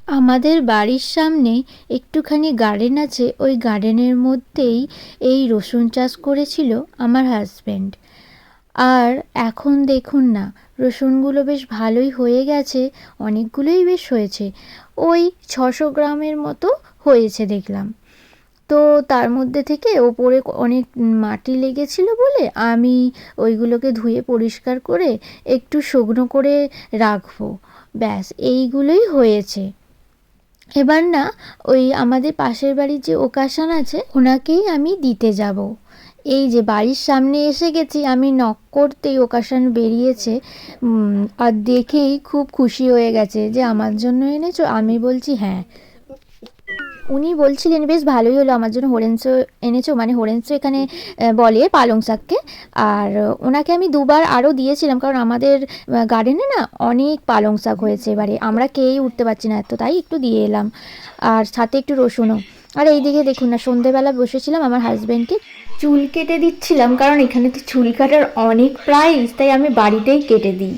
আমাদের বাড়ির সামনে একটুখানি গার্ডেন আছে, ওই গার্ডেনের মধ্যেই এই রসুন চাষ করেছিল আমার হাজব্যান্ড। আর এখন দেখুন না, রসুনগুলো বেশ ভালোই হয়ে গেছে, অনেকগুলোই বেশ হয়েছে, ওই 600 গ্রামের মতো হয়েছে দেখলাম। তো তার মধ্যে থেকে ওপরে অনেক মাটি লেগেছিল বলে আমি ওইগুলোকে ধুয়ে পরিষ্কার করে একটু শুকনো করে রাখবো, ব্যাস এইগুলোই হয়েছে। এবার না, ওই আমাদের পাশের বাড়ির যে ওকাশান আছে ওনাকেই আমি দিতে যাব। এই যে বাড়ির সামনে এসে গেছি, আমি নক করতেই ওকাশান বেরিয়েছে। আর দেখেই খুব খুশি হয়ে গেছে যে আমার জন্য এনেছো। আমি বলছি হ্যাঁ। উনি বলছিলেন বেশ ভালোই হলো আমার জন্য হরেন্স এনেছো, মানে হরেন্স এখানে বলে পালং শাককে। আর ওনাকে আমি দুবার আরও দিয়েছিলাম, কারণ আমাদের গার্ডেনে না অনেক পালং শাক হয়েছে, এবারে আমরা খেয়েই উঠতে পারছি না এত, তাই একটু দিয়ে এলাম, আর সাথে একটু রসুনও। আর এই দিকে দেখুন না, সন্ধেবেলা বসেছিলাম আমার হাজব্যান্ডকে চুল কেটে দিচ্ছিলাম, কারণ এখানে তো চুল কাটার অনেক প্রাইস, তাই আমি বাড়িতেই কেটে দিই।